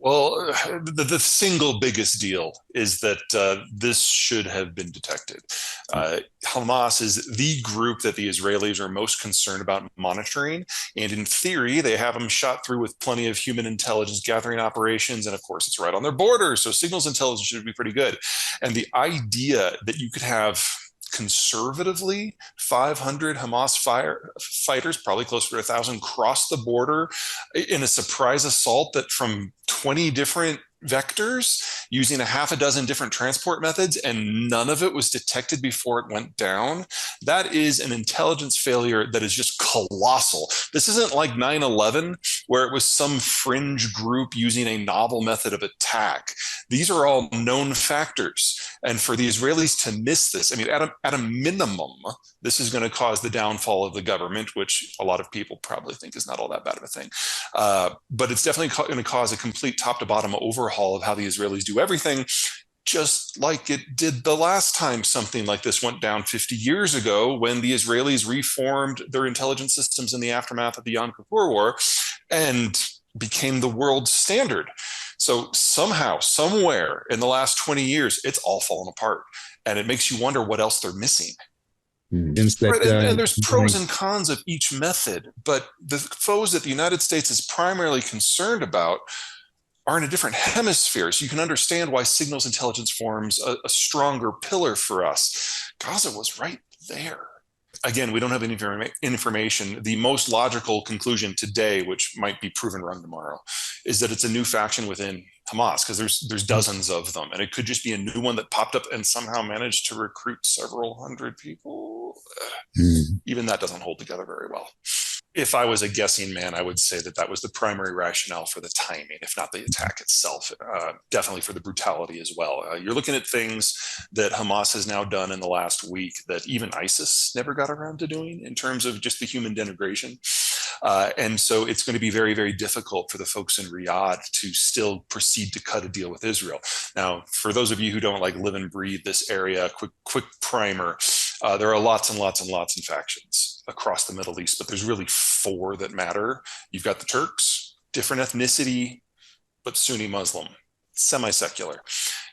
Well, the single biggest deal is that this should have been detected. Hamas is the group that the Israelis are most concerned about monitoring. And in theory, they have them shot through with plenty of human intelligence gathering operations. And of course, it's right on their border. So signals intelligence should be pretty good. And the idea that you could have conservatively 500 Hamas fighters, probably closer to 1,000, cross the border in a surprise assault that from 20 different vectors using a half a dozen different transport methods, and none of it was detected before it went down. That is an intelligence failure that is just colossal. This isn't like 9/11, where it was some fringe group using a novel method of attack. These are all known factors. And for the Israelis to miss this, I mean, at a minimum, this is going to cause the downfall of the government, which a lot of people probably think is not all that bad of a thing. But it's definitely going to cause a complete top to bottom overhaul of how the Israelis do everything, just like it did the last time something like this went down 50 years ago when the Israelis reformed their intelligence systems in the aftermath of the Yom Kippur War and became the world standard. So somehow, somewhere in the last 20 years, it's all fallen apart. And it makes you wonder what else they're missing. Right, and there's pros and cons of each method, but the foes that the United States is primarily concerned about are in a different hemisphere. So you can understand why signals intelligence forms a stronger pillar for us. Gaza was right there. Again, we don't have any information. The most logical conclusion today, which might be proven wrong tomorrow, is that it's a new faction within Hamas, because there's dozens of them, and it could just be a new one that popped up and somehow managed to recruit several hundred people. Even that doesn't hold together very well. If I was a guessing man, I would say that that was the primary rationale for the timing, if not the attack itself, definitely for the brutality as well. You're looking at things that Hamas has now done in the last week that even ISIS never got around to doing in terms of just the human denigration. And so it's going to be very, very difficult for the folks in Riyadh to still proceed to cut a deal with Israel. Now, for those of you who don't like live and breathe this area, quick primer. There are lots and lots and lots of factions across the Middle East, but there's really four that matter. You've got the Turks, different ethnicity, but Sunni Muslim, semi-secular.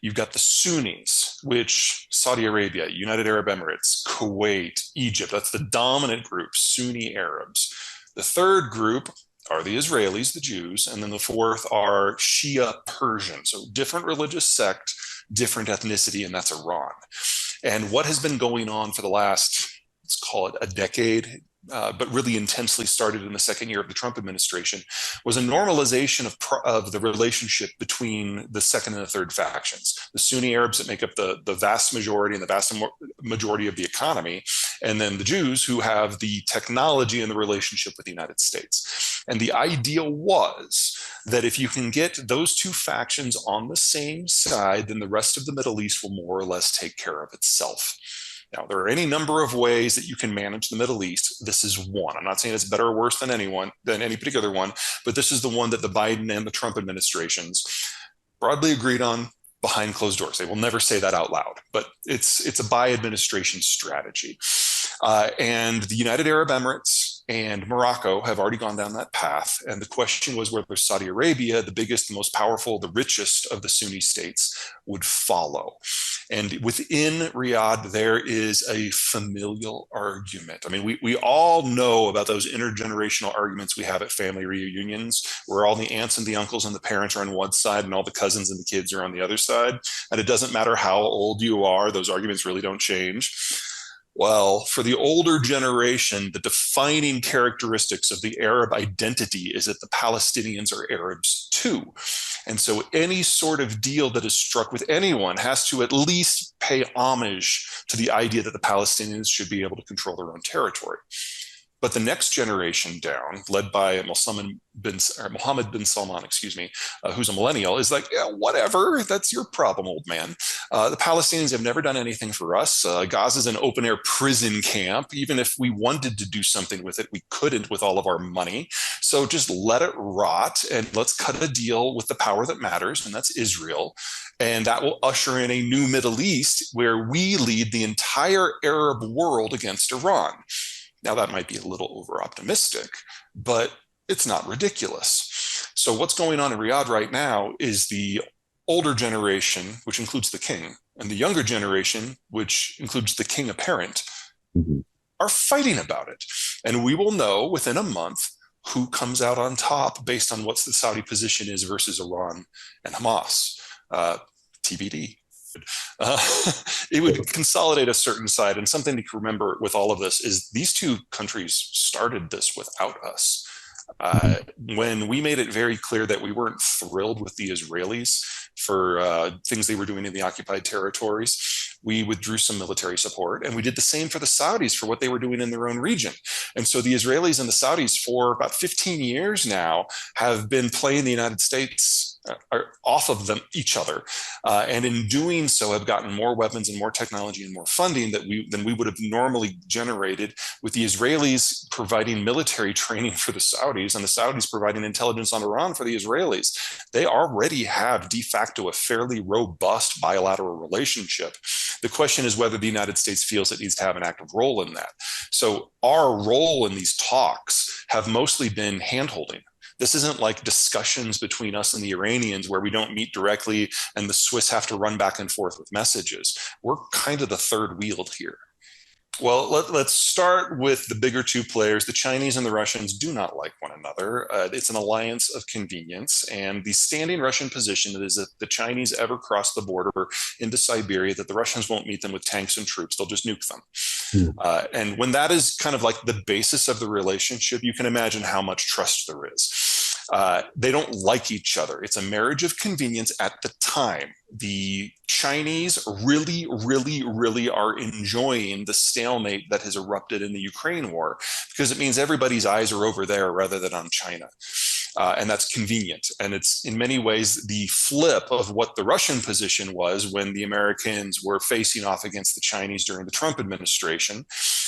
You've got the Sunnis, which Saudi Arabia, United Arab Emirates, Kuwait, Egypt, that's the dominant group, Sunni Arabs. The third group are the Israelis, the Jews, and then the fourth are Shia Persian, so different religious sect, different ethnicity, and that's Iran. And what has been going on for the last, let's call it a decade, but really intensely started in the second year of the Trump administration, was a normalization of the relationship between the second and the third factions. The Sunni Arabs that make up the vast majority and the vast majority of the economy, and then the Jews who have the technology and the relationship with the United States. And the idea was that if you can get those two factions on the same side, then the rest of the Middle East will more or less take care of itself. Now, there are any number of ways that you can manage the Middle East. This is one. I'm not saying it's better or worse than any particular one, but this is the one that the Biden and the Trump administrations broadly agreed on behind closed doors. They will never say that out loud, but it's a by administration strategy. And the United Arab Emirates and Morocco have already gone down that path. And the question was whether Saudi Arabia, the biggest, the most powerful, the richest of the Sunni states, would follow. And within Riyadh, there is a familial argument. I mean, we all know about those intergenerational arguments we have at family reunions, where all the aunts and the uncles and the parents are on one side and all the cousins and the kids are on the other side. And it doesn't matter how old you are, those arguments really don't change. Well, for the older generation, the defining characteristics of the Arab identity is that the Palestinians are Arabs too. And so any sort of deal that is struck with anyone has to at least pay homage to the idea that the Palestinians should be able to control their own territory. But the next generation down, led by Mohammed bin Salman, who's a millennial, is like, yeah, whatever, that's your problem, old man. The Palestinians have never done anything for us. Gaza is an open-air prison camp. Even if we wanted to do something with it, we couldn't with all of our money. So just let it rot, and let's cut a deal with the power that matters, and that's Israel. And that will usher in a new Middle East where we lead the entire Arab world against Iran. Now, that might be a little over optimistic, but it's not ridiculous. So what's going on in Riyadh right now is the older generation, which includes the king, and the younger generation, which includes the king apparent, Mm-hmm. are fighting about it. And we will know within a month who comes out on top based on what the Saudi position is versus Iran and Hamas. TBD. Uh, it would consolidate a certain side. And something to remember with all of this is these two countries started this without us. Mm-hmm. Uh, when we made it very clear that we weren't thrilled with the Israelis for things they were doing in the occupied territories, we withdrew some military support. And we did the same for the Saudis for what they were doing in their own region. And so the Israelis and the Saudis for about 15 years now have been playing the United States off of them each other, and in doing so have gotten more weapons and more technology and more funding than we would have normally generated, with the Israelis providing military training for the Saudis and the Saudis providing intelligence on Iran for the Israelis. They already have de facto a fairly robust bilateral relationship. The question is whether the United States feels it needs to have an active role in that. So our role in these talks have mostly been handholding. This isn't like discussions between us and the Iranians where we don't meet directly and the Swiss have to run back and forth with messages. We're kind of the third wheel here. Well, let's start with the bigger two players. The Chinese and the Russians do not like one another. It's an alliance of convenience. And the standing Russian position is that the Chinese ever cross the border into Siberia, that the Russians won't meet them with tanks and troops. They'll just nuke them. And when that is kind of like the basis of the relationship, you can imagine how much trust there is. They don't like each other. It's a marriage of convenience at the time. The Chinese really, really, really are enjoying the stalemate that has erupted in the Ukraine war because it means everybody's eyes are over there rather than on China. And that's convenient. And it's in many ways the flip of what the Russian position was when the Americans were facing off against the Chinese during the Trump administration.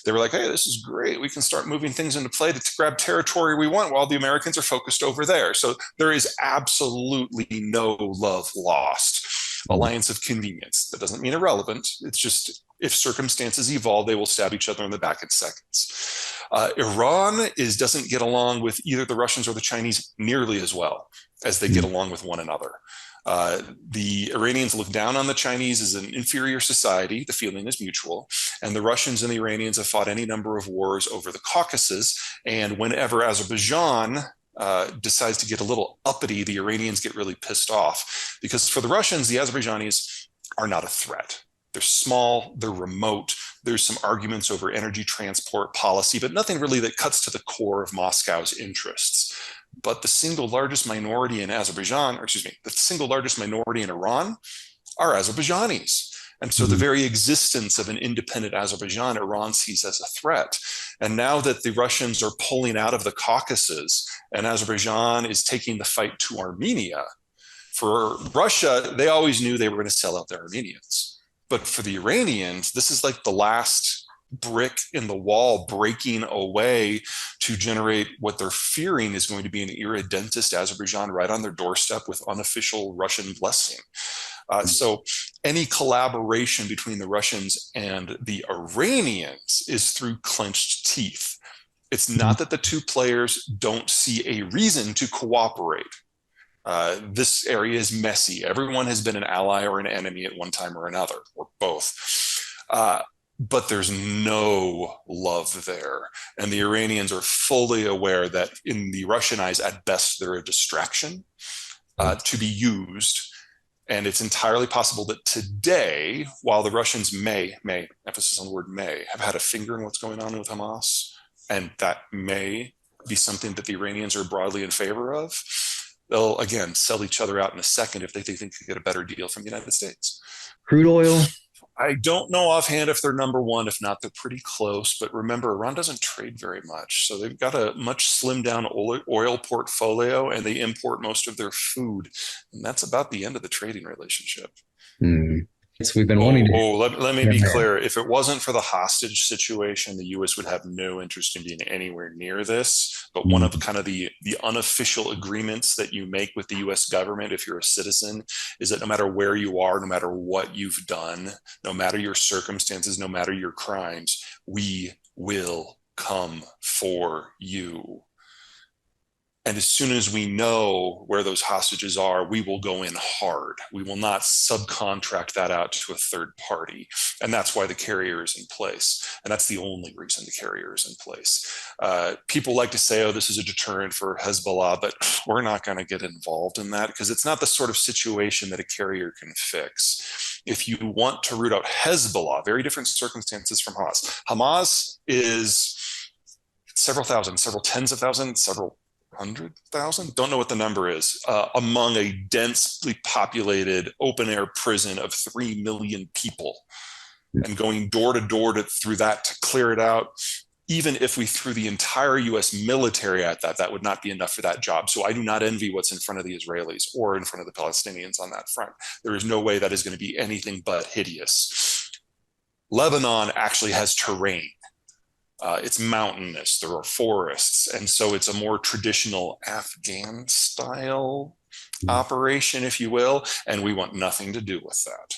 They were like, hey, this is great. We can start moving things into play to grab territory we want while the Americans are focused over there. So there is absolutely no love lost. Alliance of convenience. That doesn't mean irrelevant. It's just if circumstances evolve, they will stab each other in the back in seconds. Iran doesn't get along with either the Russians or the Chinese nearly as well as they get along with one another. The Iranians look down on the Chinese as an inferior society. The feeling is mutual. And the Russians and the Iranians have fought any number of wars over the Caucasus. And whenever Azerbaijan decides to get a little uppity, the Iranians get really pissed off. Because for the Russians, the Azerbaijanis are not a threat. They're small, they're remote. There's some arguments over energy transport policy, but nothing really that cuts to the core of Moscow's interests. But the single largest minority in Azerbaijan, or excuse me, the single largest minority in Iran are Azerbaijanis. And so the very existence of an independent Azerbaijan, Iran sees as a threat. And now that the Russians are pulling out of the Caucasus and Azerbaijan is taking the fight to Armenia, for Russia, they always knew they were going to sell out their Armenians. But for the Iranians, this is like the last brick in the wall breaking away to generate what they're fearing is going to be an irredentist Azerbaijan right on their doorstep with unofficial Russian blessing. So any collaboration between the Russians and the Iranians is through clenched teeth. It's not that the two players don't see a reason to cooperate. This area is messy. Everyone has been an ally or an enemy at one time or another, or both. But there's no love there. And the Iranians are fully aware that in the Russian eyes, at best, they're a distraction to be used. And it's entirely possible that today, while the Russians may, emphasis on the word may, have had a finger in what's going on with Hamas, and that may be something that the Iranians are broadly in favor of, they'll, again, sell each other out in a second if they think they can get a better deal from the United States. Crude oil? I don't know offhand if they're number one. If not, they're pretty close. But remember, Iran doesn't trade very much. So they've got a much slimmed down oil portfolio, and they import most of their food. And that's about the end of the trading relationship. Mm. So we've been wanting to. Let me be clear. If it wasn't for the hostage situation, the U.S. would have no interest in being anywhere near this. But one of kind of the unofficial agreements that you make with the U.S. government, if you're a citizen, is that no matter where you are, no matter what you've done, no matter your circumstances, no matter your crimes, we will come for you. And as soon as we know where those hostages are, we will go in hard. We will not subcontract that out to a third party. And that's why the carrier is in place. And that's the only reason the carrier is in place. People like to say, oh, this is a deterrent for Hezbollah, but we're not going to get involved in that because it's not the sort of situation that a carrier can fix. If you want to root out Hezbollah, very different circumstances from Hamas. Hamas is several thousand, several tens of thousands, several 100,000, don't know what the number is, among a densely populated open air prison of 3 million people, and going door to door through that to clear it out. Even if we threw the entire US military at that, that would not be enough for that job. So I do not envy what's in front of the Israelis or in front of the Palestinians on that front. There is no way that is going to be anything but hideous. Lebanon actually has terrain. It's mountainous, there are forests, and so it's a more traditional Afghan style operation, if you will, and we want nothing to do with that.